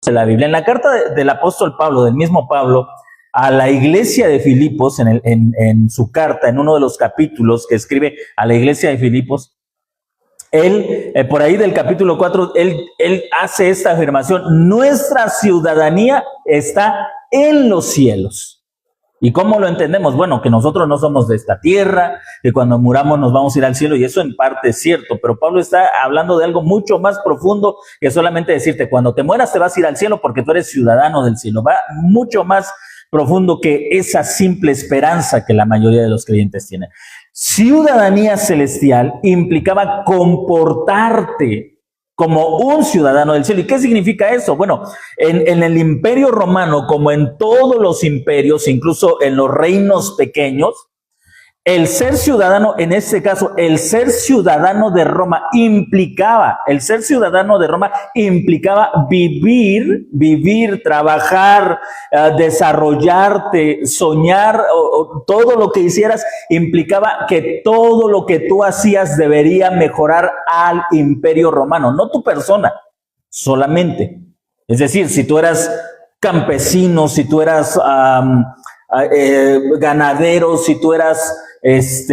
de la Biblia. En la carta del apóstol Pablo, del mismo Pablo, a la iglesia de Filipos, en su carta, en uno de los capítulos que escribe a la iglesia de Filipos, él, por ahí del capítulo 4, él hace esta afirmación: nuestra ciudadanía está en los cielos. ¿Y cómo lo entendemos? Bueno, que nosotros no somos de esta tierra, que cuando muramos nos vamos a ir al cielo, y eso en parte es cierto, pero Pablo está hablando de algo mucho más profundo que solamente decirte, cuando te mueras te vas a ir al cielo porque tú eres ciudadano del cielo. Va mucho más profundo que esa simple esperanza que la mayoría de los creyentes tienen. Ciudadanía celestial implicaba comportarte como un ciudadano del cielo. ¿Y qué significa eso? Bueno, en el imperio romano, como en todos los imperios, incluso en los reinos pequeños, el ser ciudadano, en este caso, el ser ciudadano de Roma implicaba vivir, trabajar, desarrollarte, soñar, todo lo que hicieras implicaba que todo lo que tú hacías debería mejorar al imperio romano, no tu persona, solamente. Es decir, si tú eras campesino, si tú eras ganadero, si tú eras si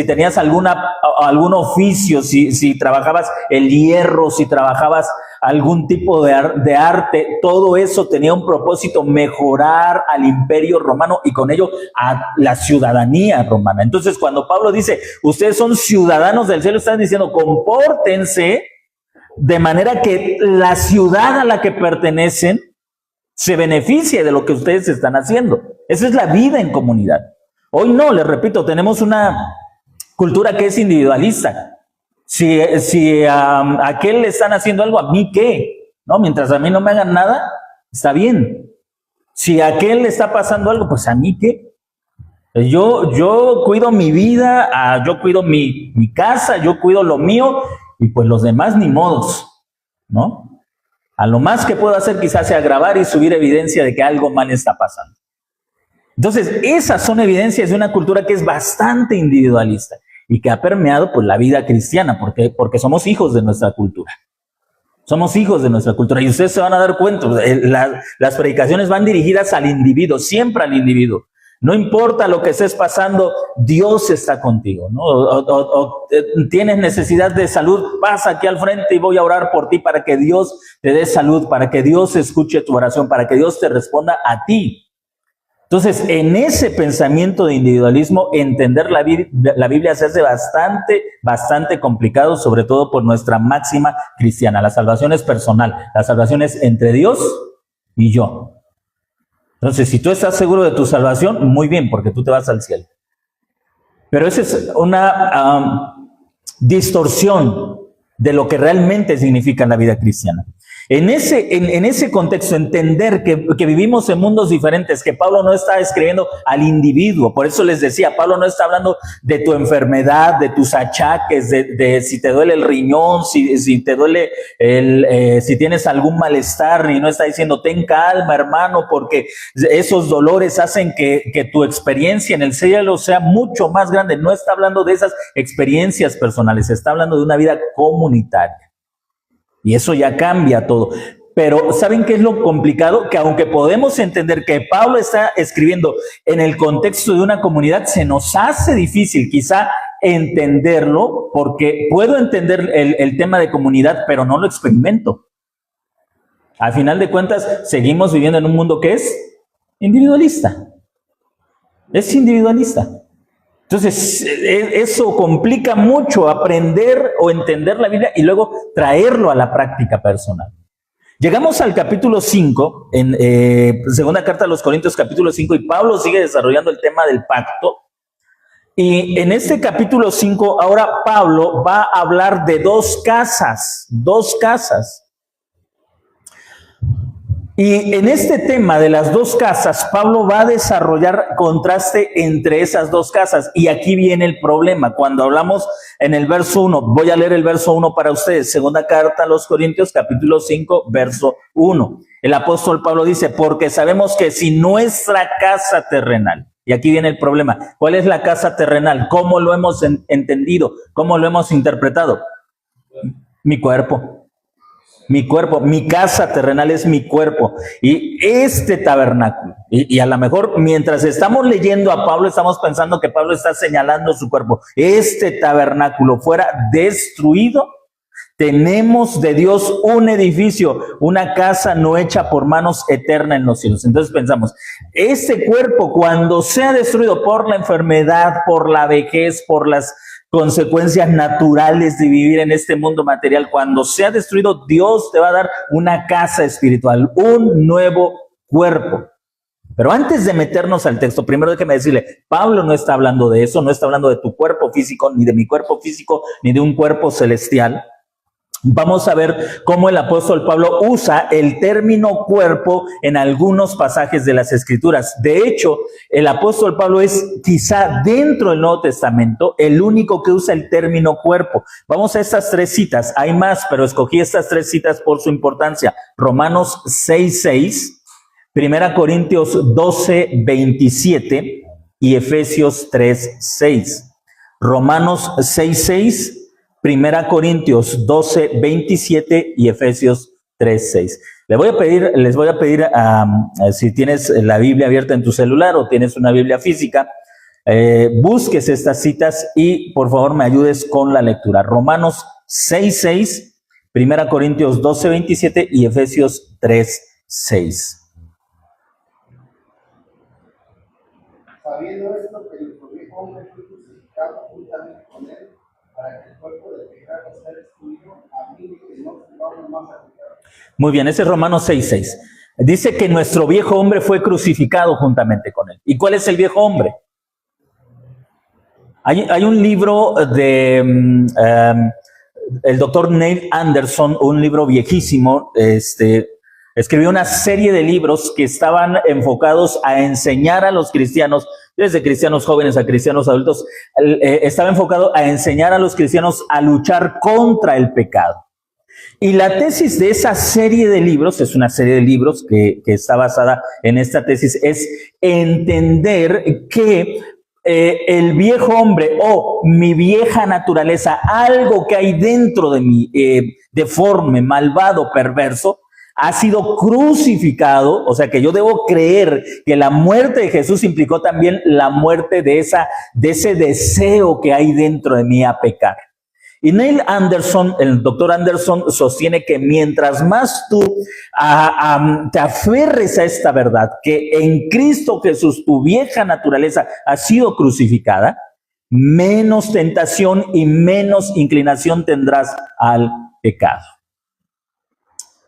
tenías algún oficio, si trabajabas el hierro, si trabajabas algún tipo de arte, todo eso tenía un propósito: mejorar al imperio romano y con ello a la ciudadanía romana. Entonces, cuando Pablo dice, ustedes son ciudadanos del cielo, están diciendo, compórtense de manera que la ciudad a la que pertenecen se beneficie de lo que ustedes están haciendo. Esa es la vida en comunidad. Hoy no, les repito, tenemos una cultura que es individualista. Si a aquel le están haciendo algo, ¿a mí qué? ¿No? Mientras a mí no me hagan nada, está bien. Si a aquel le está pasando algo, pues ¿a mí qué? Yo cuido mi vida, yo cuido mi casa, yo cuido lo mío, y pues los demás ni modos, ¿no? A lo más que puedo hacer quizás sea grabar y subir evidencia de que algo mal está pasando. Entonces, esas son evidencias de una cultura que es bastante individualista y que ha permeado pues la vida cristiana, porque somos hijos de nuestra cultura. Somos hijos de nuestra cultura, y ustedes se van a dar cuenta, las predicaciones van dirigidas al individuo, siempre al individuo. No importa lo que estés pasando, Dios está contigo, ¿no? O tienes necesidad de salud, pasa aquí al frente y voy a orar por ti para que Dios te dé salud, para que Dios escuche tu oración, para que Dios te responda a ti. Entonces, en ese pensamiento de individualismo, entender la Biblia se hace bastante complicado, sobre todo por nuestra máxima cristiana. La salvación es personal, la salvación es entre Dios y yo. Entonces, si tú estás seguro de tu salvación, muy bien, porque tú te vas al cielo. Pero esa es una distorsión de lo que realmente significa la vida cristiana. En ese contexto, entender que vivimos en mundos diferentes, que Pablo no está escribiendo al individuo. Por eso les decía, Pablo no está hablando de tu enfermedad, de tus achaques, de si te duele el riñón, si te duele si tienes algún malestar, y no está diciendo, ten calma, hermano, porque esos dolores hacen que tu experiencia en el cielo sea mucho más grande. No está hablando de esas experiencias personales, está hablando de una vida comunitaria. Y eso ya cambia todo. Pero ¿saben qué es lo complicado? Que aunque podemos entender que Pablo está escribiendo en el contexto de una comunidad, se nos hace difícil quizá entenderlo, porque puedo entender el tema de comunidad, pero no lo experimento. Al final de cuentas, seguimos viviendo en un mundo que es individualista. Es individualista. Entonces, eso complica mucho aprender o entender la Biblia y luego traerlo a la práctica personal. Llegamos al capítulo 5, en segunda carta a los Corintios, capítulo 5, y Pablo sigue desarrollando el tema del pacto. Y en este capítulo 5, ahora Pablo va a hablar de dos casas. Y en este tema de las dos casas, Pablo va a desarrollar contraste entre esas dos casas. Y aquí viene el problema. Cuando hablamos en el verso 1, voy a leer el verso 1 para ustedes. Segunda carta a los Corintios, capítulo 5, verso 1. El apóstol Pablo dice, porque sabemos que si nuestra casa terrenal, y aquí viene el problema, ¿cuál es la casa terrenal? ¿Cómo lo hemos entendido? ¿Cómo lo hemos interpretado? Mi cuerpo. mi cuerpo, mi casa terrenal es mi cuerpo. Y este tabernáculo, y a lo mejor mientras estamos leyendo a Pablo, estamos pensando que Pablo está señalando su cuerpo. Este tabernáculo fuera destruido, tenemos de Dios un edificio, una casa no hecha por manos, eterna en los cielos. Entonces pensamos, este cuerpo cuando sea destruido por la enfermedad, por la vejez, por las consecuencias naturales de vivir en este mundo material, cuando sea destruido, Dios te va a dar una casa espiritual, un nuevo cuerpo. Pero antes de meternos al texto, primero déjeme decirle, Pablo no está hablando de eso, no está hablando de tu cuerpo físico, ni de mi cuerpo físico, ni de un cuerpo celestial. Vamos a ver cómo el apóstol Pablo usa el término cuerpo en algunos pasajes de las Escrituras. De hecho, el apóstol Pablo es quizá dentro del Nuevo Testamento el único que usa el término cuerpo. Vamos a estas 3 citas. Hay más, pero escogí estas 3 citas por su importancia. Romanos 6:6, 1 Corintios 12:27 y Efesios 3:6. Romanos 6:6, 1 Corintios 12:27 y Efesios 3:6. Les voy a pedir si tienes la Biblia abierta en tu celular o tienes una Biblia física, busques estas citas y por favor me ayudes con la lectura. Romanos 6:6, 1 Corintios 12:27 y Efesios 3:6. Sabiendo esto, que nuestro viejo hombre fue crucificado juntamente con él, para que el cuerpo del pecado sea destruido, a fin de que no sirvamos más a pecado. Muy bien, ese es Romanos 6:6. Dice que nuestro viejo hombre fue crucificado juntamente con él. ¿Y cuál es el viejo hombre? Hay un libro de el doctor Neil Anderson, un libro viejísimo, escribió una serie de libros que estaban enfocados a enseñar a los cristianos, desde cristianos jóvenes a cristianos adultos, estaba enfocado a enseñar a los cristianos a luchar contra el pecado. Y la tesis de esa serie de libros, es una serie de libros que está basada en esta tesis, es entender que el viejo hombre o mi vieja naturaleza, algo que hay dentro de mí, deforme, malvado, perverso, ha sido crucificado. O sea que yo debo creer que la muerte de Jesús implicó también la muerte de ese deseo que hay dentro de mí a pecar. Y Neil Anderson, el doctor Anderson, sostiene que mientras más tú te aferres a esta verdad, que en Cristo Jesús tu vieja naturaleza ha sido crucificada, menos tentación y menos inclinación tendrás al pecado.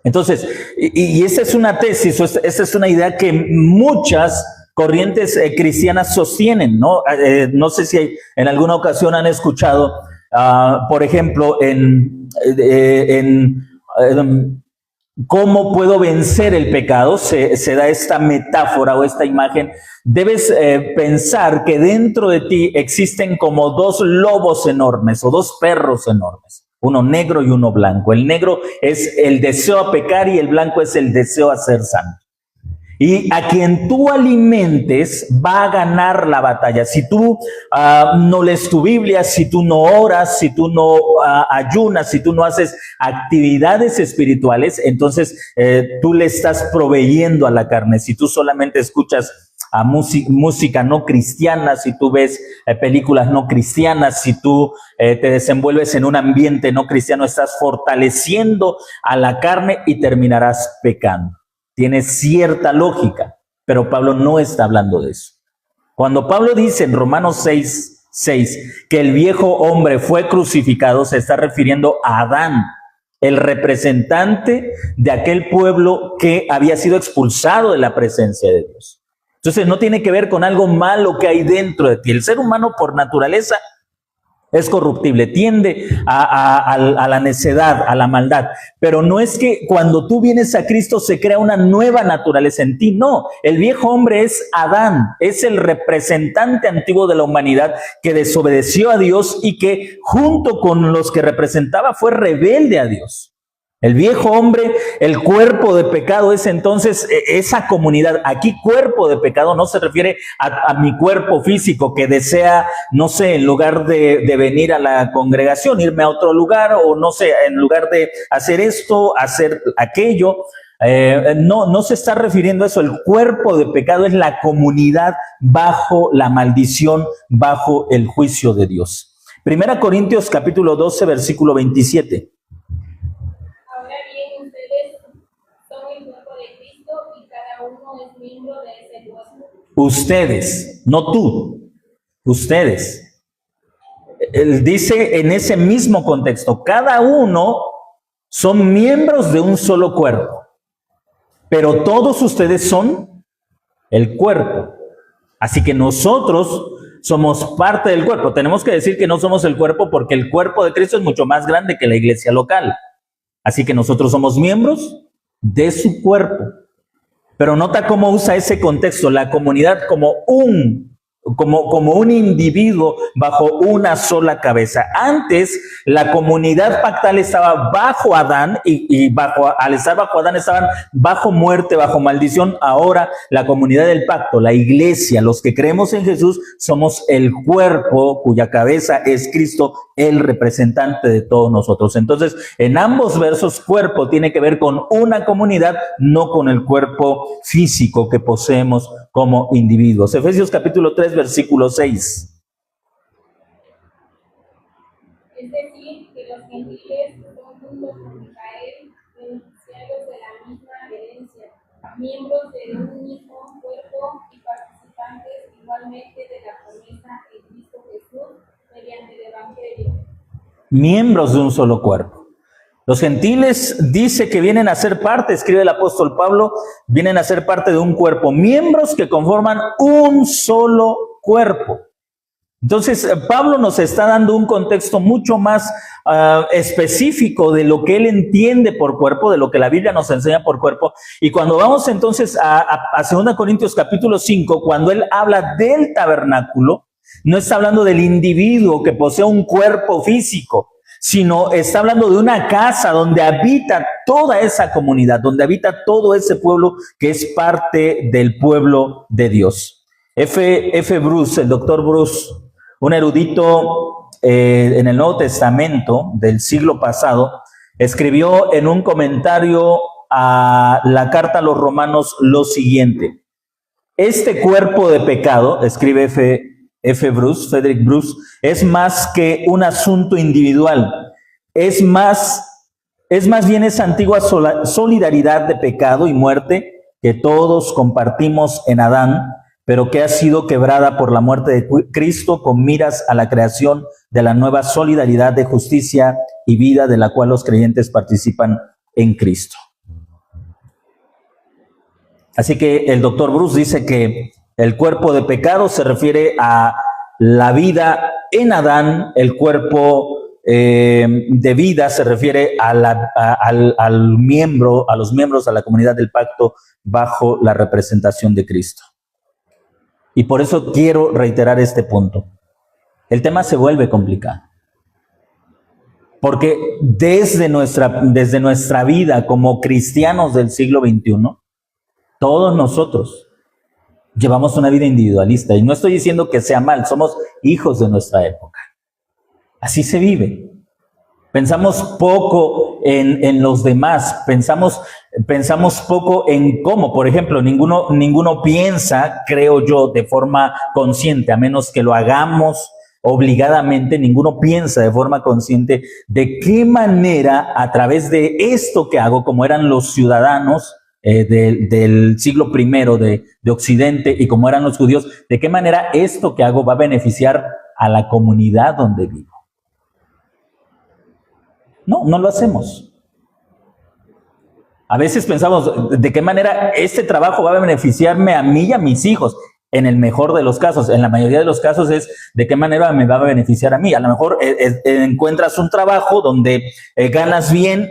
Entonces, y esa es una tesis, esa es una idea que muchas corrientes cristianas sostienen, ¿no? No sé si en alguna ocasión han escuchado, por ejemplo, en ¿cómo puedo vencer el pecado? Se da esta metáfora o esta imagen. Debes pensar que dentro de ti existen como 2 lobos enormes o 2 perros enormes. Uno negro y uno blanco. El negro es el deseo a pecar y el blanco es el deseo a ser santo. Y a quien tú alimentes va a ganar la batalla. Si tú no lees tu Biblia, si tú no oras, si tú no ayunas, si tú no haces actividades espirituales, entonces tú le estás proveyendo a la carne. Si tú solamente escuchas a música no cristiana, si tú ves películas no cristianas, si tú te desenvuelves en un ambiente no cristiano, estás fortaleciendo a la carne y terminarás pecando. Tiene cierta lógica, pero Pablo no está hablando de eso. Cuando Pablo dice en Romanos 6:6 que el viejo hombre fue crucificado, se está refiriendo a Adán, el representante de aquel pueblo que había sido expulsado de la presencia de Dios. Entonces no tiene que ver con algo malo que hay dentro de ti. El ser humano por naturaleza es corruptible, tiende a la necedad, a la maldad. Pero no es que cuando tú vienes a Cristo se crea una nueva naturaleza en ti. No, el viejo hombre es Adán, es el representante antiguo de la humanidad que desobedeció a Dios y que junto con los que representaba fue rebelde a Dios. El viejo hombre, el cuerpo de pecado es entonces esa comunidad. Aquí cuerpo de pecado no se refiere a mi cuerpo físico que desea, no sé, en lugar de venir a la congregación, irme a otro lugar o no sé, en lugar de hacer esto, hacer aquello. No se está refiriendo a eso. El cuerpo de pecado es la comunidad bajo la maldición, bajo el juicio de Dios. 1 Corintios capítulo 12, versículo 27. Ahora bien, ustedes son el cuerpo de Cristo y cada uno es miembro de ese cuerpo. Ustedes, no tú, ustedes. Él dice en ese mismo contexto, cada uno son miembros de un solo cuerpo, pero todos ustedes son el cuerpo. Así que nosotros somos parte del cuerpo. Tenemos que decir que no somos el cuerpo porque el cuerpo de Cristo es mucho más grande que la iglesia local. Así que nosotros somos miembros de su cuerpo. Pero nota cómo usa ese contexto, la comunidad como un individuo bajo una sola cabeza. Antes, la comunidad pactal estaba bajo Adán y al estar bajo Adán estaban bajo muerte, bajo maldición. Ahora, la comunidad del pacto, la iglesia, los que creemos en Jesús, somos el cuerpo cuya cabeza es Cristo, el representante de todos nosotros. Entonces, en ambos versos, cuerpo tiene que ver con una comunidad, no con el cuerpo físico que poseemos como individuos. Efesios capítulo 3, versículo 6. Es decir, que los gentiles son juntos con Israel, beneficiarios de la misma herencia, miembros de un mismo cuerpo y participantes igualmente de la promesa en Cristo Jesús mediante el Evangelio. Miembros de un solo cuerpo. Los gentiles dice que vienen a ser parte, escribe el apóstol Pablo, vienen a ser parte de un cuerpo, miembros que conforman un solo cuerpo. Entonces, Pablo nos está dando un contexto mucho más específico de lo que él entiende por cuerpo, de lo que la Biblia nos enseña por cuerpo. Y cuando vamos entonces a 2 Corintios capítulo 5, cuando él habla del tabernáculo, no está hablando del individuo que posee un cuerpo físico, sino está hablando de una casa donde habita toda esa comunidad, donde habita todo ese pueblo que es parte del pueblo de Dios. F. Bruce, el doctor Bruce, un erudito en el Nuevo Testamento del siglo pasado, escribió en un comentario a la carta a los Romanos lo siguiente: este cuerpo de pecado, escribe Frederick Bruce, es más que un asunto individual, es más bien esa antigua solidaridad de pecado y muerte que todos compartimos en Adán, pero que ha sido quebrada por la muerte de Cristo con miras a la creación de la nueva solidaridad de justicia y vida de la cual los creyentes participan en Cristo. Así que el doctor Bruce dice que el cuerpo de pecado se refiere a la vida en Adán, el cuerpo de vida se refiere a los miembros, a la comunidad del pacto bajo la representación de Cristo. Y por eso quiero reiterar este punto. El tema se vuelve complicado. Porque desde nuestra vida como cristianos del siglo XXI, todos nosotros llevamos una vida individualista. Y no estoy diciendo que sea mal, somos hijos de nuestra época. Así se vive. Pensamos poco en los demás, pensamos poco en cómo. Por ejemplo, ninguno piensa, creo yo, de forma consciente, a menos que lo hagamos obligadamente, ninguno piensa de forma consciente de qué manera, a través de esto que hago, como eran los ciudadanos del siglo I de Occidente y como eran los judíos, de qué manera esto que hago va a beneficiar a la comunidad donde vivo. No lo hacemos. A veces pensamos, ¿de qué manera este trabajo va a beneficiarme a mí y a mis hijos? En el mejor de los casos, en la mayoría de los casos es ¿de qué manera me va a beneficiar a mí? A lo mejor encuentras un trabajo donde ganas bien,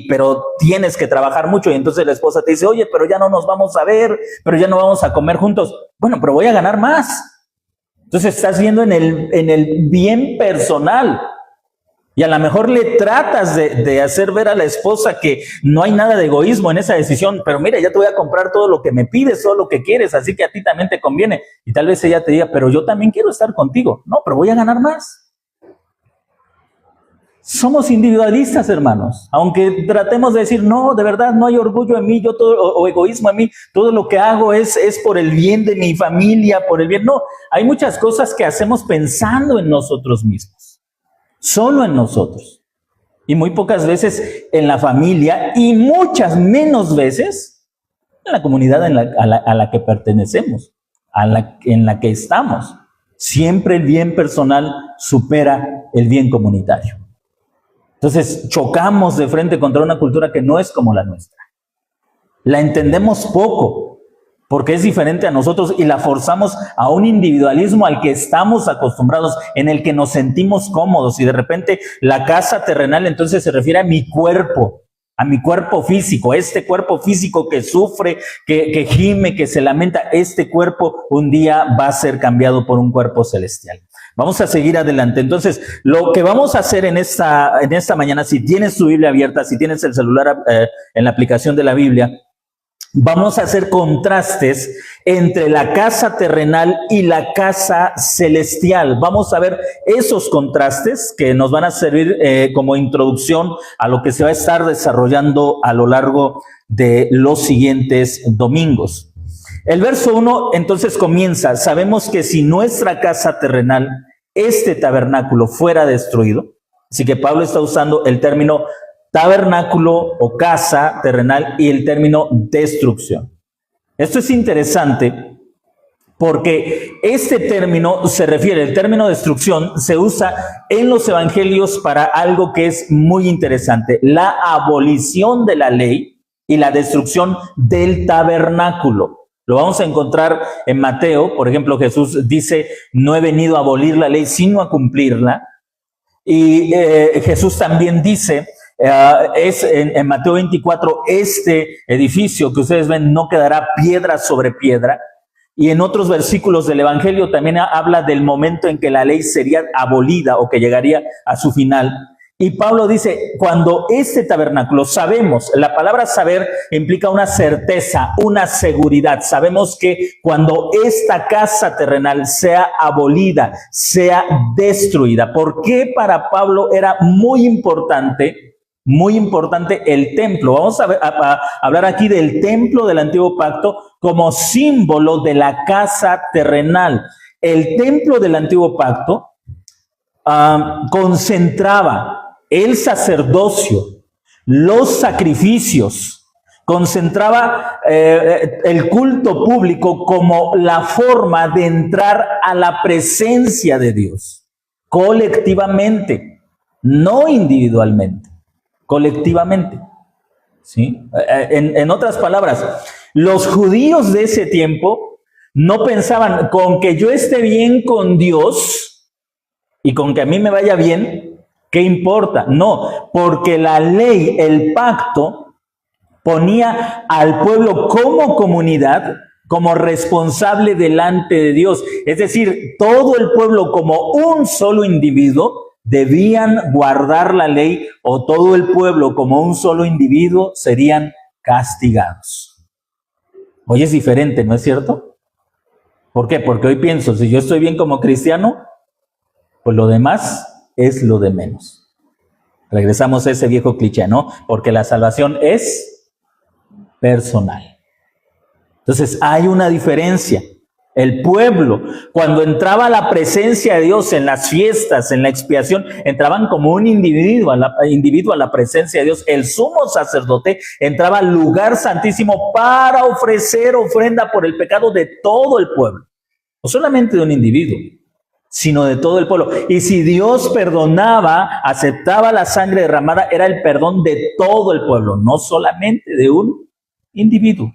pero tienes que trabajar mucho y entonces la esposa te dice, oye, pero ya no nos vamos a ver, pero ya no vamos a comer juntos. Bueno, pero voy a ganar más. Entonces estás viendo en el bien personal. Y a lo mejor le tratas de hacer ver a la esposa que no hay nada de egoísmo en esa decisión, pero mira, ya te voy a comprar todo lo que me pides, todo lo que quieres, así que a ti también te conviene. Y tal vez ella te diga, pero yo también quiero estar contigo. No, pero voy a ganar más. Somos individualistas, hermanos. Aunque tratemos de decir, no, de verdad no hay orgullo en mí, yo todo, o egoísmo en mí, todo lo que hago es por el bien de mi familia, por el bien. No, hay muchas cosas que hacemos pensando en nosotros mismos. Solo en nosotros. Y muy pocas veces en la familia y muchas menos veces en la comunidad a la que pertenecemos, en la que estamos. Siempre el bien personal supera el bien comunitario. Entonces chocamos de frente contra una cultura que no es como la nuestra. La entendemos poco porque es diferente a nosotros y la forzamos a un individualismo al que estamos acostumbrados, en el que nos sentimos cómodos, y de repente la casa terrenal entonces se refiere a mi cuerpo físico, este cuerpo físico que sufre, que gime, que se lamenta. Este cuerpo un día va a ser cambiado por un cuerpo celestial. Vamos a seguir adelante. Entonces, lo que vamos a hacer en esta mañana, si tienes tu Biblia abierta, si tienes el celular en la aplicación de la Biblia, vamos a hacer contrastes entre la casa terrenal y la casa celestial. Vamos a ver esos contrastes que nos van a servir como introducción a lo que se va a estar desarrollando a lo largo de los siguientes domingos. El verso 1 entonces comienza: sabemos que si nuestra casa terrenal, este tabernáculo, fuera destruido. Así que Pablo está usando el término tabernáculo o casa terrenal y el término destrucción. Esto es interesante porque este término se refiere, el término destrucción se usa en los evangelios para algo que es muy interesante: la abolición de la ley y la destrucción del tabernáculo. Lo vamos a encontrar en Mateo. Por ejemplo, Jesús dice: no he venido a abolir la ley, sino a cumplirla. Y Jesús también dice, en Mateo 24, este edificio que ustedes ven no quedará piedra sobre piedra. Y en otros versículos del Evangelio también habla del momento en que la ley sería abolida o que llegaría a su final. Y Pablo dice, cuando este tabernáculo, sabemos, la palabra saber implica una certeza, una seguridad. Sabemos que cuando esta casa terrenal sea abolida, sea destruida. ¿Por qué para Pablo era muy importante el templo? Vamos a hablar aquí del templo del Antiguo Pacto como símbolo de la casa terrenal. El templo del Antiguo Pacto concentraba el sacerdocio, los sacrificios, concentraba el culto público como la forma de entrar a la presencia de Dios, colectivamente, no individualmente, colectivamente. ¿Sí? En otras palabras, los judíos de ese tiempo no pensaban con que yo esté bien con Dios y con que a mí me vaya bien, ¿qué importa? No, porque la ley, el pacto, ponía al pueblo como comunidad, como responsable delante de Dios. Es decir, todo el pueblo como un solo individuo debían guardar la ley, o todo el pueblo como un solo individuo serían castigados. Hoy es diferente, ¿no es cierto? ¿Por qué? Porque hoy pienso, si yo estoy bien como cristiano, pues lo demás es lo de menos. Regresamos a ese viejo cliché, ¿no? Porque la salvación es personal. Entonces hay una diferencia. El pueblo, cuando entraba a la presencia de Dios en las fiestas, en la expiación, entraban como un individuo a la presencia de Dios. El sumo sacerdote entraba al lugar santísimo para ofrecer ofrenda por el pecado de todo el pueblo. No solamente de un individuo, sino de todo el pueblo. Y si Dios perdonaba, aceptaba la sangre derramada, era el perdón de todo el pueblo, no solamente de un individuo.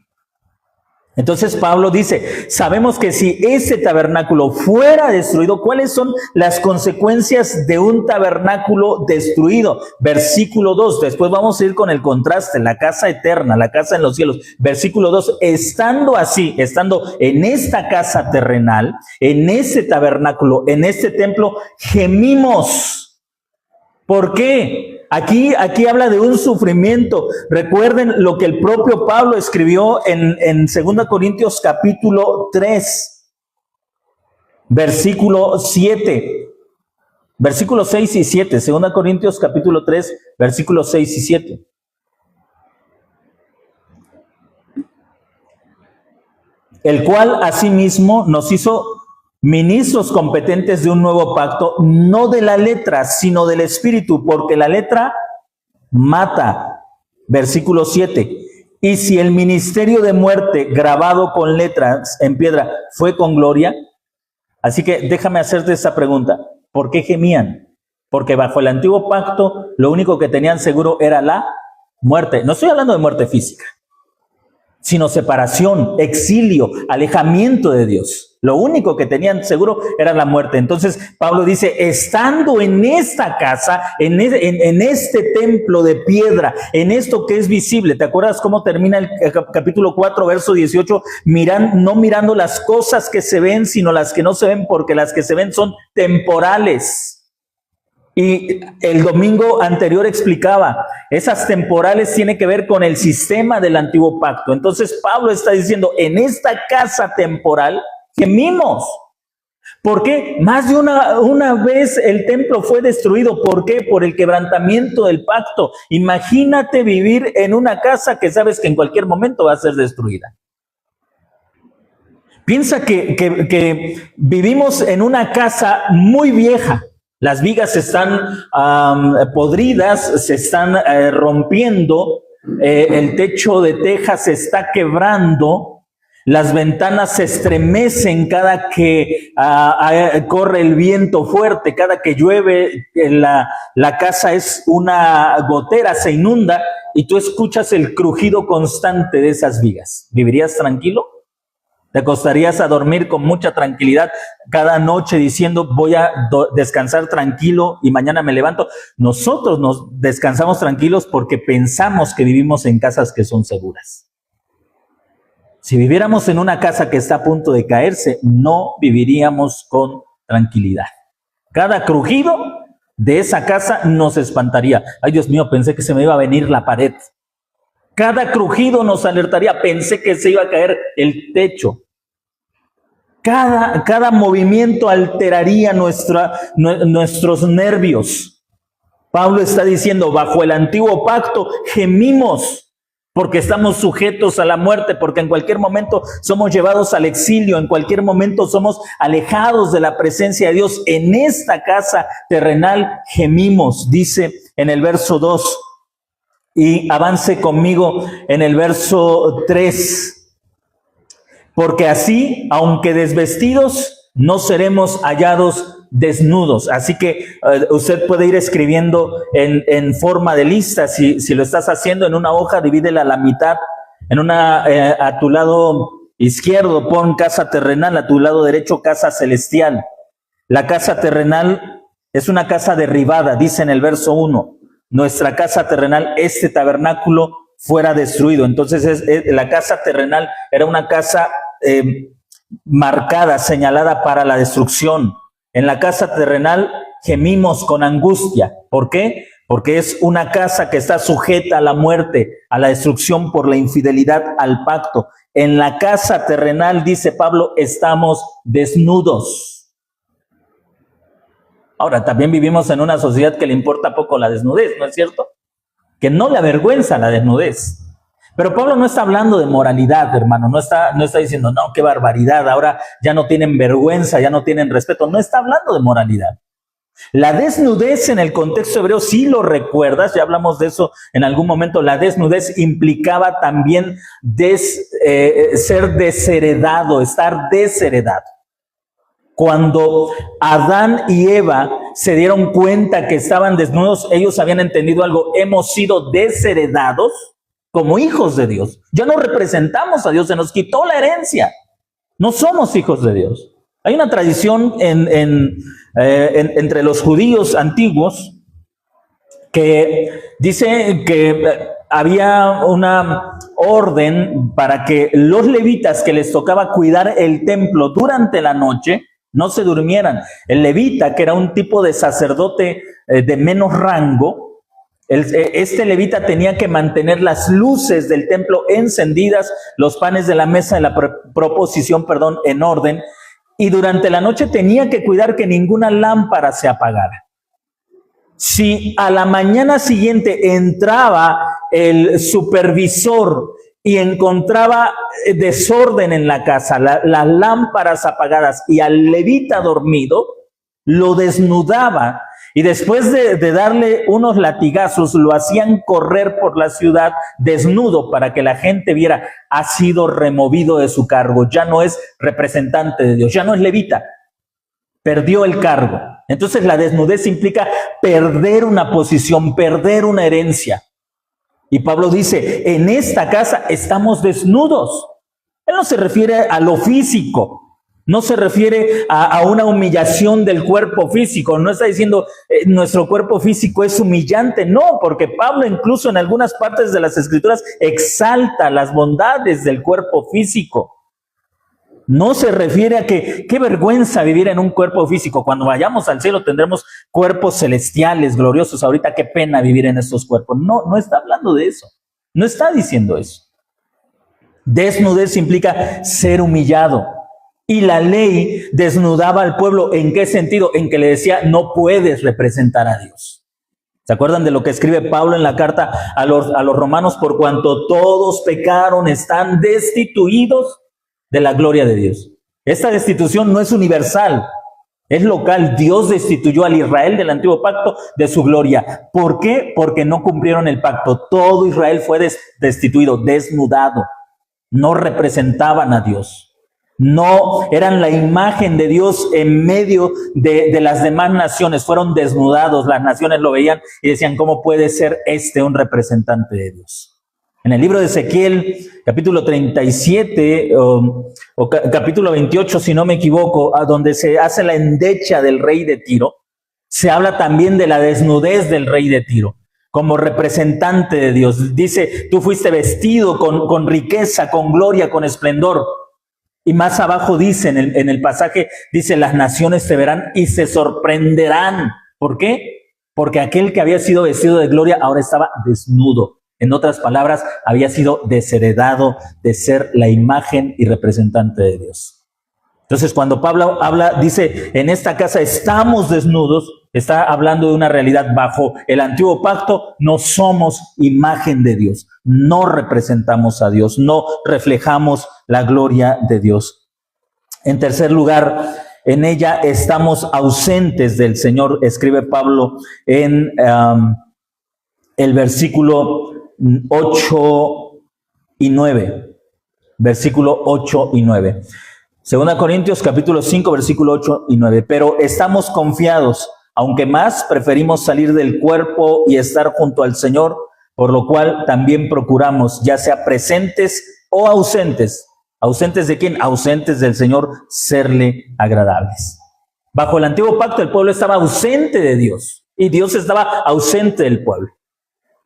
Entonces Pablo dice, sabemos que si ese tabernáculo fuera destruido, ¿cuáles son las consecuencias de un tabernáculo destruido? Versículo 2, después vamos a ir con el contraste, la casa eterna, la casa en los cielos. Versículo 2, estando en esta casa terrenal, en ese tabernáculo, en este templo, gemimos ¿Por qué? Aquí habla de un sufrimiento. Recuerden lo que el propio Pablo escribió en 2 Corintios capítulo 3, versículo 7. Versículos 6 y 7. 2 Corintios capítulo 3, versículos 6 y 7. El cual asimismo nos hizo ministros competentes de un nuevo pacto, no de la letra, sino del espíritu, porque la letra mata. Versículo 7. Y si el ministerio de muerte grabado con letras en piedra fue con gloria, así que déjame hacerte esta pregunta. ¿Por qué gemían? Porque bajo el antiguo pacto lo único que tenían seguro era la muerte. No estoy hablando de muerte física, sino separación, exilio, alejamiento de Dios. Lo único que tenían seguro era la muerte. Entonces Pablo dice, estando en esta casa, en este templo de piedra, en esto que es visible, ¿te acuerdas cómo termina el capítulo 4, verso 18? No mirando las cosas que se ven, sino las que no se ven, porque las que se ven son temporales. Y el domingo anterior explicaba, esas temporales tienen que ver con el sistema del antiguo pacto. Entonces Pablo está diciendo, en esta casa temporal gemimos. ¿Por qué? Más de una vez el templo fue destruido. ¿Por qué? Por el quebrantamiento del pacto. Imagínate vivir en una casa que sabes que en cualquier momento va a ser destruida. Piensa que vivimos en una casa muy vieja. Las vigas están podridas, se están rompiendo, el techo de teja se está quebrando, las ventanas se estremecen cada que corre el viento fuerte, cada que llueve, la casa es una gotera, se inunda y tú escuchas el crujido constante de esas vigas. ¿Vivirías tranquilo? ¿Te acostarías a dormir con mucha tranquilidad cada noche diciendo voy a descansar tranquilo y mañana me levanto? Nosotros nos descansamos tranquilos porque pensamos que vivimos en casas que son seguras. Si viviéramos en una casa que está a punto de caerse, no viviríamos con tranquilidad. Cada crujido de esa casa nos espantaría. Ay, Dios mío, pensé que se me iba a venir la pared. Cada crujido nos alertaría, pensé que se iba a caer el techo. Cada movimiento alteraría nuestros nervios. Pablo está diciendo, bajo el antiguo pacto gemimos porque estamos sujetos a la muerte, porque en cualquier momento somos llevados al exilio, en cualquier momento somos alejados de la presencia de Dios. En esta casa terrenal gemimos, dice en el verso 2. Y avance conmigo en el verso 3. Porque así, aunque desvestidos, no seremos hallados desnudos. Así que usted puede ir escribiendo en forma de lista. Si lo estás haciendo en una hoja, divídela a la mitad. A tu lado izquierdo pon casa terrenal, a tu lado derecho casa celestial. La casa terrenal es una casa derribada, dice en el verso 1. Nuestra casa terrenal, este tabernáculo fuera destruido. Entonces la casa terrenal era una casa marcada, señalada para la destrucción. En la casa terrenal gemimos con angustia. ¿Por qué? Porque es una casa que está sujeta a la muerte, a la destrucción por la infidelidad al pacto. En la casa terrenal, dice Pablo, estamos desnudos. Ahora, también vivimos en una sociedad que le importa poco la desnudez, ¿no es cierto? Que no le avergüenza la desnudez. Pero Pablo no está hablando de moralidad, hermano. No está diciendo, no, qué barbaridad, ahora ya no tienen vergüenza, ya no tienen respeto. No está hablando de moralidad. La desnudez en el contexto hebreo, si lo recuerdas, ya hablamos de eso en algún momento, la desnudez implicaba también ser desheredado, estar desheredado. Cuando Adán y Eva se dieron cuenta que estaban desnudos, ellos habían entendido algo: hemos sido desheredados como hijos de Dios. Ya no representamos a Dios, se nos quitó la herencia. No somos hijos de Dios. Hay una tradición entre los judíos antiguos que dice que había una orden para que los levitas que les tocaba cuidar el templo durante la noche no se durmieran. El levita, que era un tipo de sacerdote de menos rango, este levita tenía que mantener las luces del templo encendidas, los panes de la mesa de la proposición, en orden, y durante la noche tenía que cuidar que ninguna lámpara se apagara. Si a la mañana siguiente entraba el supervisor y encontraba desorden en la casa, las lámparas apagadas y al levita dormido, lo desnudaba y después de darle unos latigazos lo hacían correr por la ciudad desnudo para que la gente viera: ha sido removido de su cargo, ya no es representante de Dios, ya no es levita, perdió el cargo. Entonces la desnudez implica perder una posición, perder una herencia. Y Pablo dice: en esta casa estamos desnudos. Él no se refiere a lo físico, no se refiere a una humillación del cuerpo físico, no está diciendo nuestro cuerpo físico es humillante, no, porque Pablo incluso en algunas partes de las Escrituras exalta las bondades del cuerpo físico. No se refiere a que qué vergüenza vivir en un cuerpo físico. Cuando vayamos al cielo tendremos cuerpos celestiales, gloriosos. Ahorita qué pena vivir en estos cuerpos. No, no está hablando de eso. No está diciendo eso. Desnudez implica ser humillado. Y la ley desnudaba al pueblo. ¿En qué sentido? En que le decía: no puedes representar a Dios. ¿Se acuerdan de lo que escribe Pablo en la carta a los romanos? Por cuanto todos pecaron, están destituidos de la gloria de Dios. Esta destitución no es universal, es local. Dios destituyó al Israel del antiguo pacto de su gloria. ¿Por qué? Porque no cumplieron el pacto. Todo Israel fue destituido, desnudado. No representaban a Dios. No eran la imagen de Dios en medio de las demás naciones. Fueron desnudados. Las naciones lo veían y decían: ¿cómo puede ser un representante de Dios? En el libro de Ezequiel, capítulo 37 o capítulo 28, si no me equivoco, a donde se hace la endecha del rey de Tiro, se habla también de la desnudez del rey de Tiro como representante de Dios. Dice: tú fuiste vestido con riqueza, con gloria, con esplendor. Y más abajo dice, en el pasaje, dice: las naciones te verán y se sorprenderán. ¿Por qué? Porque aquel que había sido vestido de gloria ahora estaba desnudo. En otras palabras, había sido desheredado de ser la imagen y representante de Dios. Entonces, cuando Pablo dice: en esta casa estamos desnudos, está hablando de una realidad. Bajo el antiguo pacto no somos imagen de Dios, no representamos a Dios, no reflejamos la gloria de Dios. En tercer lugar, en ella estamos ausentes del Señor, escribe Pablo en el versículo 8 y 9. Versículo 8 y 9. Segunda Corintios capítulo 5, versículo 8 y 9. Pero estamos confiados, aunque más preferimos salir del cuerpo y estar junto al Señor, por lo cual también procuramos, ya sea presentes o ausentes. ¿Ausentes de quién? Ausentes del Señor, serle agradables. Bajo el antiguo pacto el pueblo estaba ausente de Dios y Dios estaba ausente del pueblo.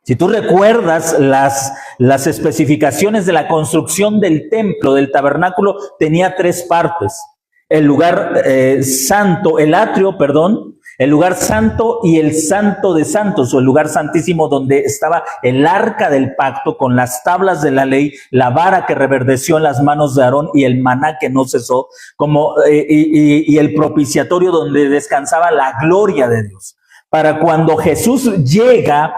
Si tú recuerdas las especificaciones de la construcción del templo, del tabernáculo, tenía 3 partes. El lugar santo, el atrio, el lugar santo y el santo de santos, o el lugar santísimo, donde estaba el arca del pacto con las tablas de la ley, la vara que reverdeció en las manos de Aarón y el maná que no cesó, y el propiciatorio donde descansaba la gloria de Dios. Para cuando Jesús llega,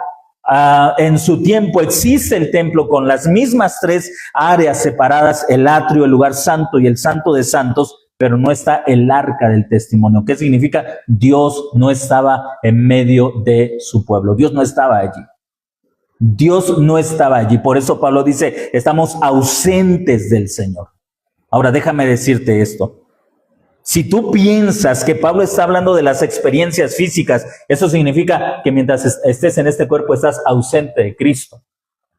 en su tiempo existe el templo con las mismas 3 áreas separadas: el atrio, el lugar santo y el santo de santos, pero no está el arca del testimonio. ¿Qué significa? Dios no estaba en medio de su pueblo. Dios no estaba allí. Dios no estaba allí. Por eso Pablo dice: estamos ausentes del Señor. Ahora déjame decirte esto. Si tú piensas que Pablo está hablando de las experiencias físicas, eso significa que mientras estés en este cuerpo estás ausente de Cristo.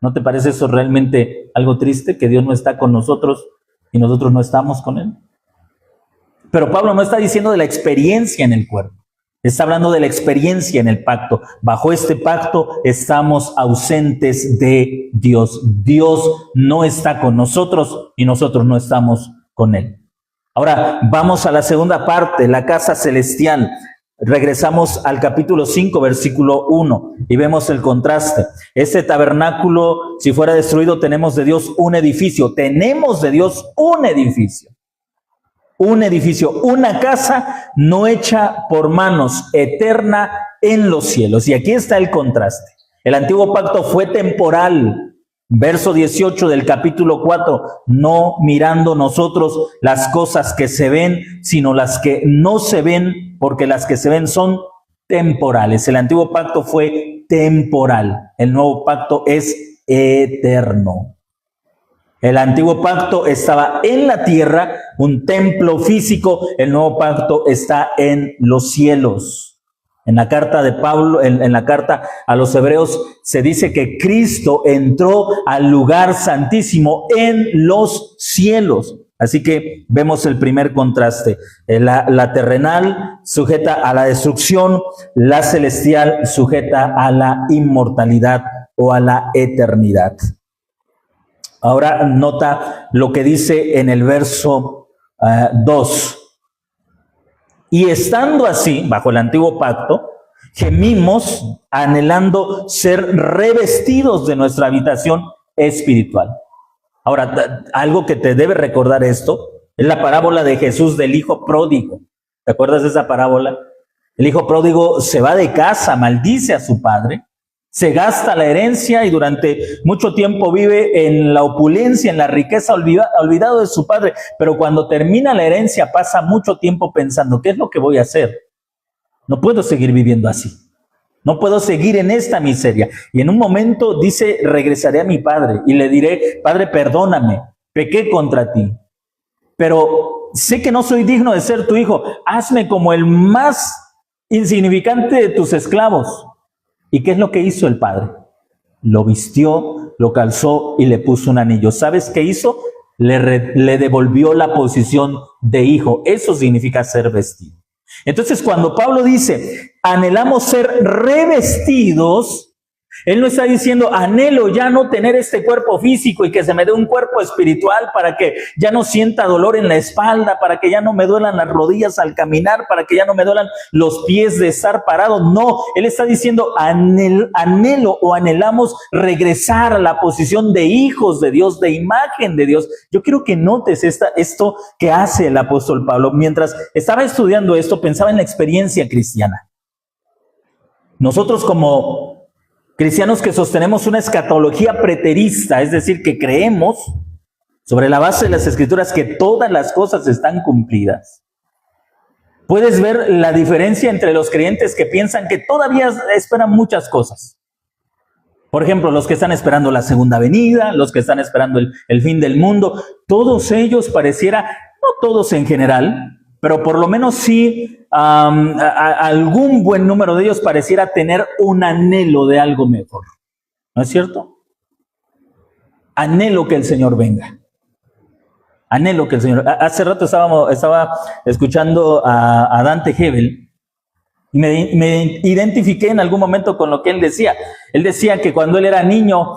¿No te parece eso realmente algo triste? Que Dios no está con nosotros y nosotros no estamos con Él. Pero Pablo no está diciendo de la experiencia en el cuerpo. Está hablando de la experiencia en el pacto. Bajo este pacto estamos ausentes de Dios. Dios no está con nosotros y nosotros no estamos con Él. Ahora vamos a la segunda parte, la casa celestial. Regresamos al capítulo 5, versículo 1, y vemos el contraste. Este tabernáculo, si fuera destruido, tenemos de Dios un edificio. Tenemos de Dios un edificio. Un edificio, una casa no hecha por manos, eterna en los cielos. Y aquí está el contraste. El antiguo pacto fue temporal. Verso 18 del capítulo 4, no mirando nosotros las cosas que se ven, sino las que no se ven, porque las que se ven son temporales. El antiguo pacto fue temporal, el nuevo pacto es eterno. El antiguo pacto estaba en la tierra, un templo físico, el nuevo pacto está en los cielos. En la carta de Pablo, en la carta a los Hebreos, se dice que Cristo entró al lugar santísimo en los cielos. Así que vemos el primer contraste. La terrenal sujeta a la destrucción, la celestial sujeta a la inmortalidad o a la eternidad. Ahora nota lo que dice en el verso 2. Y estando así, bajo el antiguo pacto, gemimos anhelando ser revestidos de nuestra habitación espiritual. Ahora, algo que te debe recordar esto, es la parábola de Jesús del hijo pródigo. ¿Te acuerdas de esa parábola? El hijo pródigo se va de casa, maldice a su padre, se gasta la herencia y durante mucho tiempo vive en la opulencia, en la riqueza, olvidado de su padre. Pero cuando termina la herencia pasa mucho tiempo pensando, ¿qué es lo que voy a hacer? No puedo seguir viviendo así. No puedo seguir en esta miseria. Y en un momento dice, regresaré a mi padre y le diré, Padre, perdóname, pequé contra ti. Pero sé que no soy digno de ser tu hijo. Hazme como el más insignificante de tus esclavos. ¿Y qué es lo que hizo el padre? Lo vistió, lo calzó y le puso un anillo. ¿Sabes qué hizo? Le devolvió la posición de hijo. Eso significa ser vestido. Entonces, cuando Pablo dice, anhelamos ser revestidos, él no está diciendo, anhelo ya no tener este cuerpo físico y que se me dé un cuerpo espiritual para que ya no sienta dolor en la espalda, para que ya no me duelan las rodillas al caminar, para que ya no me duelan los pies de estar parado. No, él está diciendo, anhelo o anhelamos regresar a la posición de hijos de Dios, de imagen de Dios. Yo quiero que notes esto que hace el apóstol Pablo. Mientras estaba estudiando esto, pensaba en la experiencia cristiana. Nosotros como cristianos que sostenemos una escatología preterista, es decir, que creemos sobre la base de las Escrituras que todas las cosas están cumplidas. Puedes ver la diferencia entre los creyentes que piensan que todavía esperan muchas cosas. Por ejemplo, los que están esperando la segunda venida, los que están esperando el fin del mundo, todos ellos pareciera, no todos en general, pero por lo menos sí algún buen número de ellos pareciera tener un anhelo de algo mejor. ¿No es cierto? Anhelo que el Señor venga. Anhelo que el Señor... Hace rato estaba escuchando a Dante Hebel y me identifiqué en algún momento con lo que él decía. Él decía que cuando él era niño,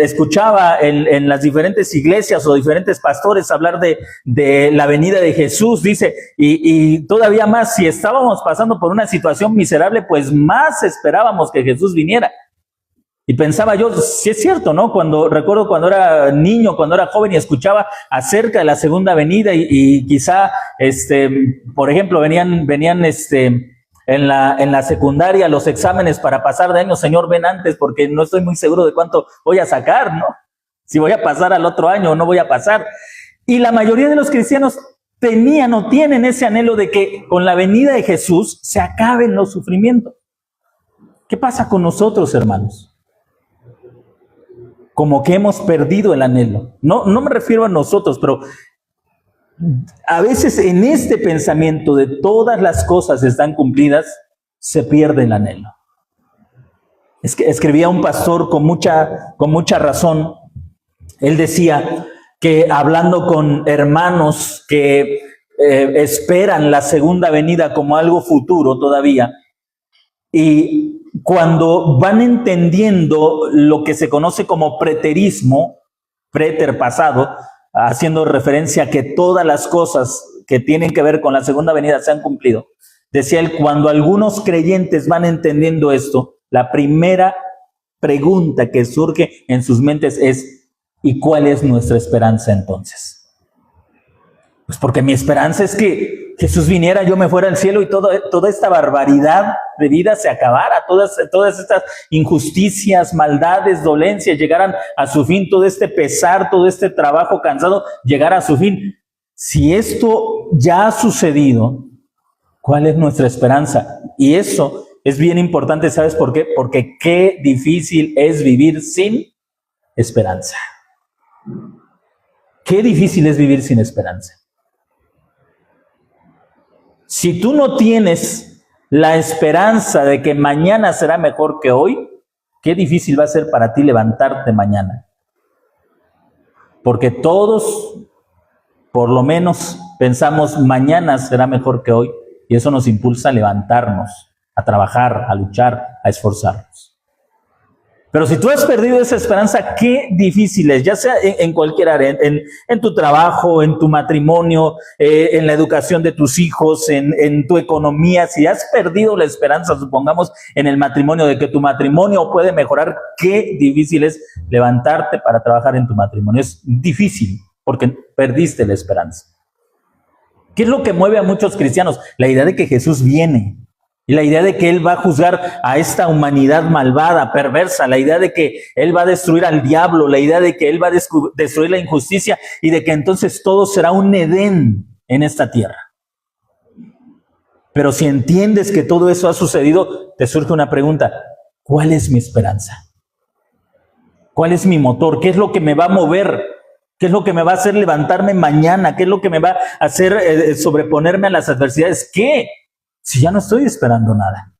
escuchaba en las diferentes iglesias o diferentes pastores hablar de la venida de Jesús, dice, y todavía más, si estábamos pasando por una situación miserable, pues más esperábamos que Jesús viniera. Y pensaba yo, sí es cierto, ¿no? Recuerdo cuando era niño, cuando era joven y escuchaba acerca de la segunda venida y quizá, por ejemplo, venían en la secundaria los exámenes para pasar de año. Señor, ven antes porque no estoy muy seguro de cuánto voy a sacar, ¿no? Si voy a pasar al otro año o no voy a pasar. Y la mayoría de los cristianos tenían o tienen ese anhelo de que con la venida de Jesús se acaben los sufrimientos. ¿Qué pasa con nosotros, hermanos? Como que hemos perdido el anhelo. No me refiero a nosotros, pero a veces en este pensamiento de todas las cosas están cumplidas, se pierde el anhelo. Es que escribía un pastor con mucha razón. Él decía que hablando con hermanos que esperan la segunda venida como algo futuro todavía, y cuando van entendiendo lo que se conoce como preterismo, preter pasado, haciendo referencia a que todas las cosas que tienen que ver con la segunda venida se han cumplido. Decía él, cuando algunos creyentes van entendiendo esto, la primera pregunta que surge en sus mentes es, ¿y cuál es nuestra esperanza entonces? Pues porque mi esperanza es que Jesús viniera, yo me fuera al cielo y toda esta barbaridad de vida se acabara, todas estas injusticias, maldades, dolencias llegaran a su fin, todo este pesar, todo este trabajo cansado llegara a su fin. Si esto ya ha sucedido, ¿cuál es nuestra esperanza? Y eso es bien importante, ¿sabes por qué? Porque qué difícil es vivir sin esperanza. Qué difícil es vivir sin esperanza. Si tú no tienes la esperanza de que mañana será mejor que hoy, qué difícil va a ser para ti levantarte mañana. Porque todos, por lo menos, pensamos mañana será mejor que hoy. Y eso nos impulsa a levantarnos, a trabajar, a luchar, a esforzarnos. Pero si tú has perdido esa esperanza, qué difícil es, ya sea en cualquier área, en tu trabajo, en tu matrimonio, en la educación de tus hijos, en tu economía. Si has perdido la esperanza, supongamos, en el matrimonio, de que tu matrimonio puede mejorar, qué difícil es levantarte para trabajar en tu matrimonio. Es difícil porque perdiste la esperanza. ¿Qué es lo que mueve a muchos cristianos? La idea de que Jesús viene. Y la idea de que Él va a juzgar a esta humanidad malvada, perversa, la idea de que Él va a destruir al diablo, la idea de que Él va a destruir la injusticia y de que entonces todo será un Edén en esta tierra. Pero si entiendes que todo eso ha sucedido, te surge una pregunta: ¿cuál es mi esperanza? ¿Cuál es mi motor? ¿Qué es lo que me va a mover? ¿Qué es lo que me va a hacer levantarme mañana? ¿Qué es lo que me va a hacer sobreponerme a las adversidades? ¿Qué? Si ya no estoy esperando nada.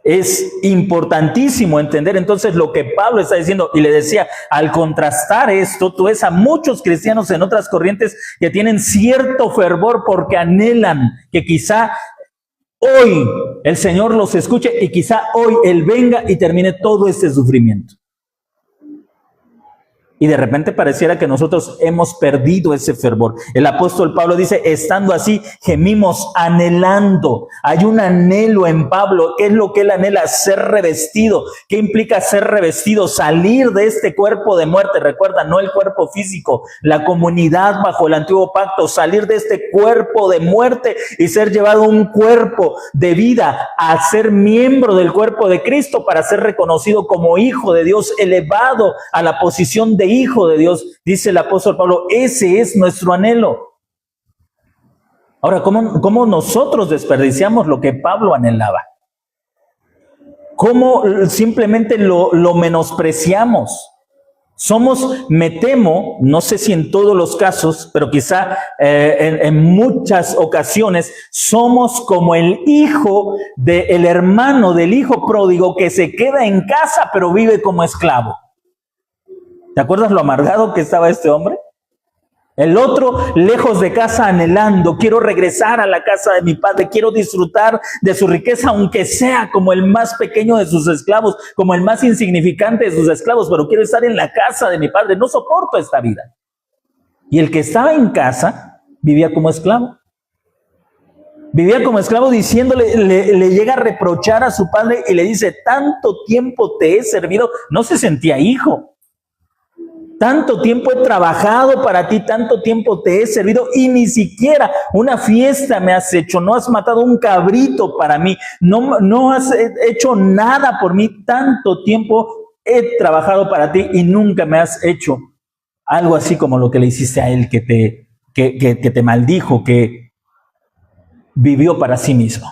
Es importantísimo entender entonces lo que Pablo está diciendo, y le decía, al contrastar esto, tú ves a muchos cristianos en otras corrientes que tienen cierto fervor porque anhelan que quizá hoy el Señor los escuche y quizá hoy Él venga y termine todo este sufrimiento. Y de repente pareciera que nosotros hemos perdido ese fervor. El apóstol Pablo dice, estando así, gemimos anhelando. Hay un anhelo en Pablo. ¿Qué es lo que él anhela? Ser revestido. ¿Qué implica ser revestido? Salir de este cuerpo de muerte. Recuerda, no el cuerpo físico, la comunidad bajo el antiguo pacto. Salir de este cuerpo de muerte y ser llevado a un cuerpo de vida, a ser miembro del cuerpo de Cristo para ser reconocido como hijo de Dios, elevado a la posición de hijo de Dios, dice el apóstol Pablo. Ese es nuestro anhelo. Ahora, ¿cómo nosotros desperdiciamos lo que Pablo anhelaba? ¿Cómo simplemente lo menospreciamos? Somos, me temo, no sé si en todos los casos, pero quizá en muchas ocasiones, somos como el hijo del hermano del hijo pródigo que se queda en casa pero vive como esclavo. ¿Te acuerdas lo amargado que estaba este hombre? El otro, lejos de casa, anhelando, quiero regresar a la casa de mi padre, quiero disfrutar de su riqueza, aunque sea como el más pequeño de sus esclavos, como el más insignificante de sus esclavos, pero quiero estar en la casa de mi padre, no soporto esta vida. Y el que estaba en casa vivía como esclavo. Vivía como esclavo diciéndole, le llega a reprochar a su padre y le dice, tanto tiempo te he servido. No se sentía hijo. Tanto tiempo he trabajado para ti, tanto tiempo te he servido y ni siquiera una fiesta me has hecho, no has matado un cabrito para mí, no has hecho nada por mí, tanto tiempo he trabajado para ti y nunca me has hecho algo así como lo que le hiciste a él, que te maldijo, que vivió para sí mismo.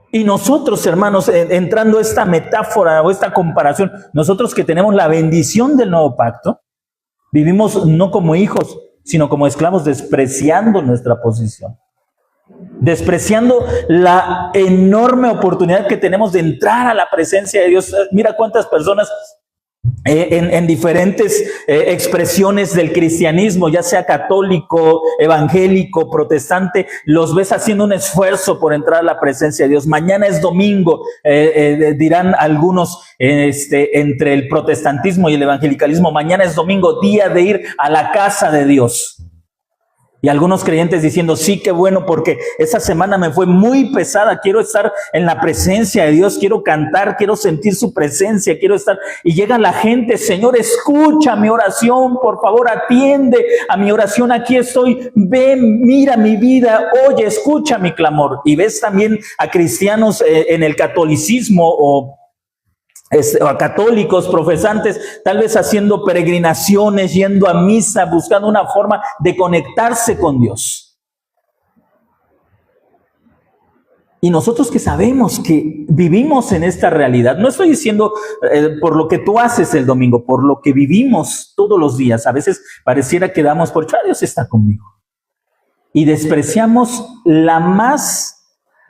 Y nosotros, hermanos, entrando esta metáfora o esta comparación, nosotros que tenemos la bendición del nuevo pacto, vivimos no como hijos, sino como esclavos, despreciando nuestra posición, despreciando la enorme oportunidad que tenemos de entrar a la presencia de Dios. Mira cuántas personas en diferentes expresiones del cristianismo, ya sea católico, evangélico, protestante, los ves haciendo un esfuerzo por entrar a la presencia de Dios. Mañana es domingo, dirán algunos, entre el protestantismo y el evangelicalismo, mañana es domingo, día de ir a la casa de Dios. Y algunos creyentes diciendo, sí, qué bueno, porque esa semana me fue muy pesada, quiero estar en la presencia de Dios, quiero cantar, quiero sentir su presencia, quiero estar. Y llega la gente, Señor, escucha mi oración, por favor, atiende a mi oración, aquí estoy, ven, mira mi vida, oye, escucha mi clamor. Y ves también a cristianos en el catolicismo o a católicos profesantes, tal vez haciendo peregrinaciones, yendo a misa, buscando una forma de conectarse con Dios. Y nosotros que sabemos que vivimos en esta realidad, no estoy diciendo por lo que tú haces el domingo, por lo que vivimos todos los días, a veces pareciera que damos por hecho, Dios está conmigo. Y despreciamos la más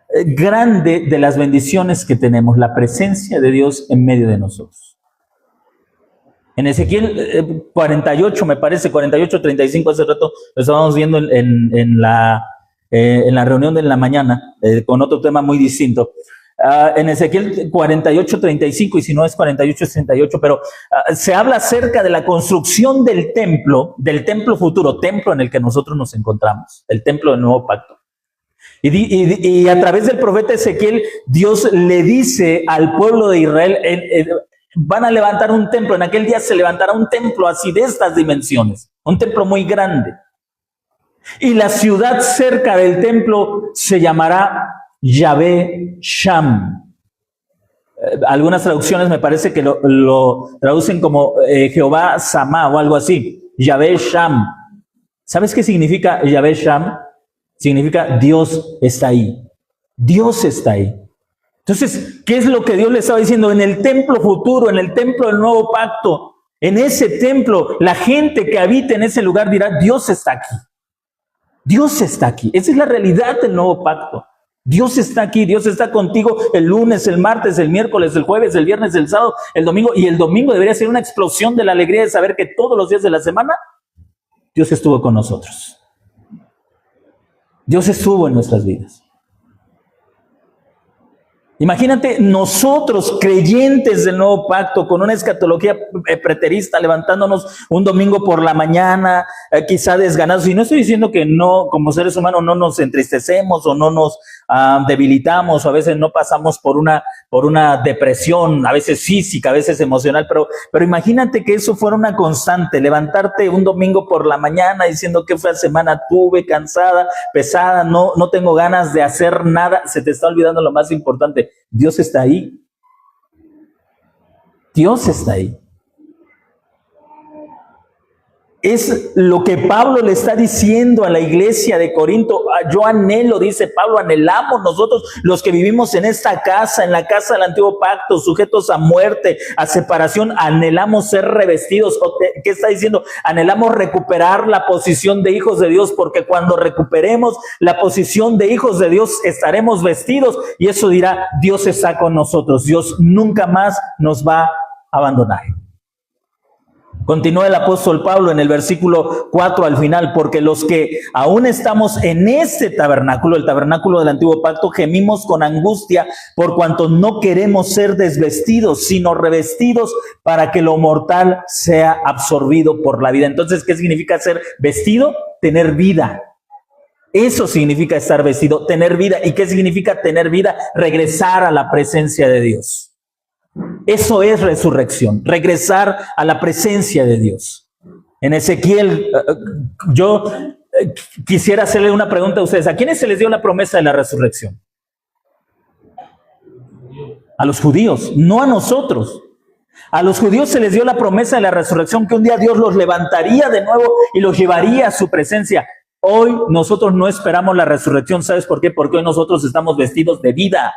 grande de las bendiciones que tenemos, la presencia de Dios en medio de nosotros. En Ezequiel 48, me parece, 48, 35, hace rato lo estábamos viendo en la reunión de la mañana, con otro tema muy distinto. En Ezequiel 48, 35, y si no es 48, es 38, pero se habla acerca de la construcción del templo futuro, templo en el que nosotros nos encontramos, el templo del nuevo pacto. Y a través del profeta Ezequiel, Dios le dice al pueblo de Israel, van a levantar un templo, en aquel día se levantará un templo así de estas dimensiones, un templo muy grande. Y la ciudad cerca del templo se llamará Yahvé Sham. Algunas traducciones me parece que lo traducen como Jehová Samá o algo así, Yahvé Sham. ¿Sabes qué significa Yahvé Sham? Significa Dios está ahí. Dios está ahí. Entonces, ¿qué es lo que Dios le estaba diciendo? En el templo futuro, en el templo del nuevo pacto, en ese templo, la gente que habita en ese lugar dirá, Dios está aquí. Dios está aquí. Esa es la realidad del nuevo pacto. Dios está aquí, Dios está contigo el lunes, el martes, el miércoles, el jueves, el viernes, el sábado, el domingo. Y el domingo debería ser una explosión de la alegría de saber que todos los días de la semana Dios estuvo con nosotros. Dios estuvo en nuestras vidas. Imagínate nosotros, creyentes del nuevo pacto, con una escatología preterista, levantándonos un domingo por la mañana, quizá desganados. Y no estoy diciendo que no, como seres humanos, no nos entristecemos o no nos debilitamos, o a veces no pasamos por una depresión, a veces física, a veces emocional, pero imagínate que eso fuera una constante, levantarte un domingo por la mañana diciendo que fue la semana, tuve cansada, pesada, no tengo ganas de hacer nada, se te está olvidando lo más importante, Dios está ahí. Dios está ahí. Es lo que Pablo le está diciendo a la iglesia de Corinto. Yo anhelo, dice Pablo, anhelamos nosotros los que vivimos en esta casa, en la casa del antiguo pacto, sujetos a muerte, a separación, anhelamos ser revestidos. ¿Qué está diciendo? Anhelamos recuperar la posición de hijos de Dios, porque cuando recuperemos la posición de hijos de Dios, estaremos vestidos y eso dirá, Dios está con nosotros. Dios nunca más nos va a abandonar. Continúa el apóstol Pablo en el versículo 4 al final, porque los que aún estamos en este tabernáculo, el tabernáculo del antiguo pacto, gemimos con angustia por cuanto no queremos ser desvestidos, sino revestidos para que lo mortal sea absorbido por la vida. Entonces, ¿qué significa ser vestido? Tener vida. Eso significa estar vestido, tener vida. ¿Y qué significa tener vida? Regresar a la presencia de Dios. Eso es resurrección, regresar a la presencia de Dios. En Ezequiel, yo quisiera hacerle una pregunta a ustedes. ¿A quiénes se les dio la promesa de la resurrección? A los judíos, no a nosotros. A los judíos se les dio la promesa de la resurrección, que un día Dios los levantaría de nuevo y los llevaría a su presencia. Hoy nosotros no esperamos la resurrección. ¿Sabes por qué? Porque hoy nosotros estamos vestidos de vida.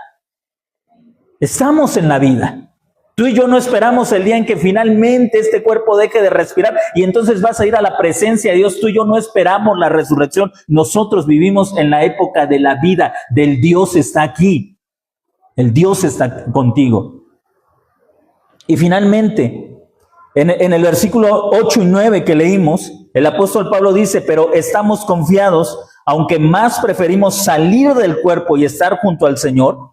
Estamos en la vida. Tú y yo no esperamos el día en que finalmente este cuerpo deje de respirar y entonces vas a ir a la presencia de Dios. Tú y yo no esperamos la resurrección. Nosotros vivimos en la época de la vida, del Dios está aquí. El Dios está contigo. Y finalmente, En el versículo 8 y 9 que leímos, el apóstol Pablo dice, pero estamos confiados, aunque más preferimos salir del cuerpo y estar junto al Señor,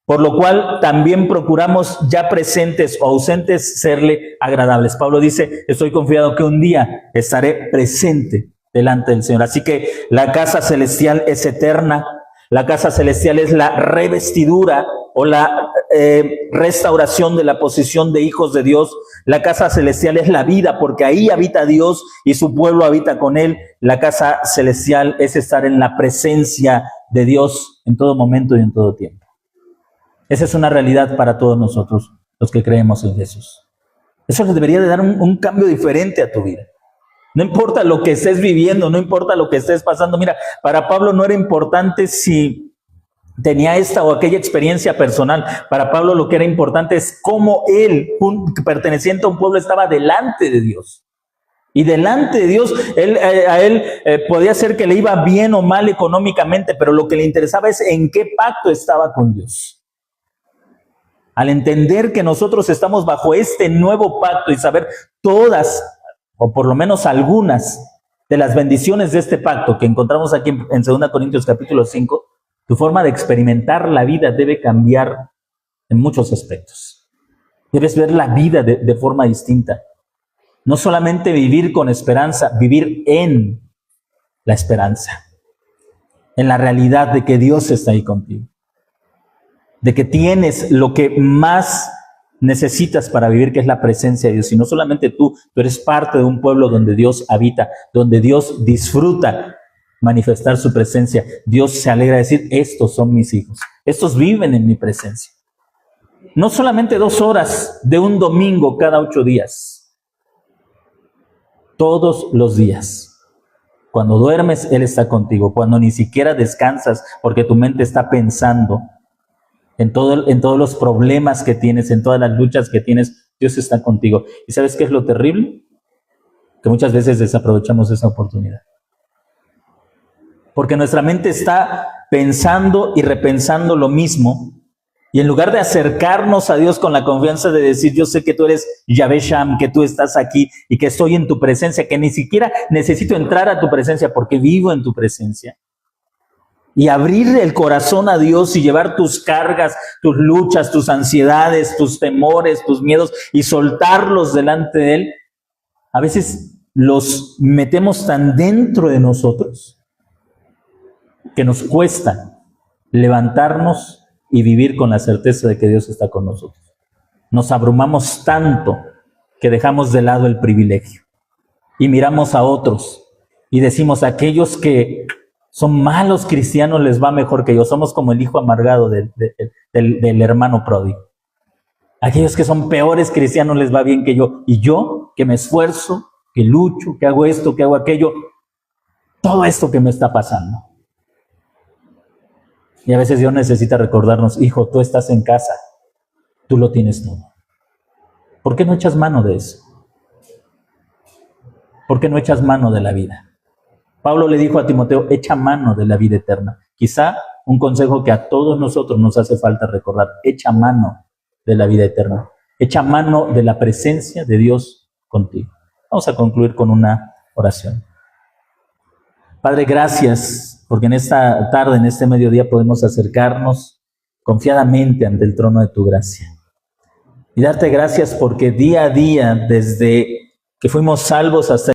por lo cual también procuramos ya presentes o ausentes serle agradables. Pablo dice, estoy confiado que un día estaré presente delante del Señor. Así que la casa celestial es eterna. La casa celestial es la revestidura o la restauración de la posición de hijos de Dios. La casa celestial es la vida, porque ahí habita Dios y su pueblo habita con él. La casa celestial es estar en la presencia de Dios en todo momento y en todo tiempo. Esa es una realidad para todos nosotros, los que creemos en Jesús. Eso les debería de dar un cambio diferente a tu vida. No importa lo que estés viviendo, no importa lo que estés pasando. Mira, para Pablo no era importante si tenía esta o aquella experiencia personal. Para Pablo lo que era importante es cómo él, perteneciente a un pueblo, estaba delante de Dios. Y delante de Dios, a él podía ser que le iba bien o mal económicamente, pero lo que le interesaba es en qué pacto estaba con Dios. Al entender que nosotros estamos bajo este nuevo pacto y saber todas, o por lo menos algunas, de las bendiciones de este pacto que encontramos aquí en 2 Corintios capítulo 5, tu forma de experimentar la vida debe cambiar en muchos aspectos. Debes ver la vida de forma distinta. No solamente vivir con esperanza, vivir en la esperanza, en la realidad de que Dios está ahí contigo, de que tienes lo que más necesitas para vivir, que es la presencia de Dios. Y no solamente tú eres parte de un pueblo donde Dios habita, donde Dios disfruta manifestar su presencia. Dios se alegra de decir, estos son mis hijos, estos viven en mi presencia. No solamente 2 horas de un domingo cada 8 días, todos los días. Cuando duermes, Él está contigo. Cuando ni siquiera descansas porque tu mente está pensando en todos los problemas que tienes, en todas las luchas que tienes, Dios está contigo. ¿Y sabes qué es lo terrible? Que muchas veces desaprovechamos esa oportunidad. Porque nuestra mente está pensando y repensando lo mismo, y en lugar de acercarnos a Dios con la confianza de decir, yo sé que tú eres Yahvé Sham, que tú estás aquí y que estoy en tu presencia, que ni siquiera necesito entrar a tu presencia porque vivo en tu presencia. Y abrir el corazón a Dios y llevar tus cargas, tus luchas, tus ansiedades, tus temores, tus miedos y soltarlos delante de Él. A veces los metemos tan dentro de nosotros que nos cuesta levantarnos y vivir con la certeza de que Dios está con nosotros. Nos abrumamos tanto que dejamos de lado el privilegio y miramos a otros y decimos, aquellos que son malos cristianos les va mejor que yo. Somos como el hijo amargado del hermano pródigo. Aquellos que son peores cristianos les va bien que yo. Y yo, que me esfuerzo, que lucho, que hago esto, que hago aquello, todo esto que me está pasando. Y a veces Dios necesita recordarnos, hijo, tú estás en casa, tú lo tienes todo. ¿Por qué no echas mano de eso? ¿Por qué no echas mano de la vida? Pablo le dijo a Timoteo, echa mano de la vida eterna. Quizá un consejo que a todos nosotros nos hace falta recordar, echa mano de la vida eterna. Echa mano de la presencia de Dios contigo. Vamos a concluir con una oración. Padre, gracias porque en esta tarde, en este mediodía, podemos acercarnos confiadamente ante el trono de tu gracia. Y darte gracias porque día a día, desde que fuimos salvos hasta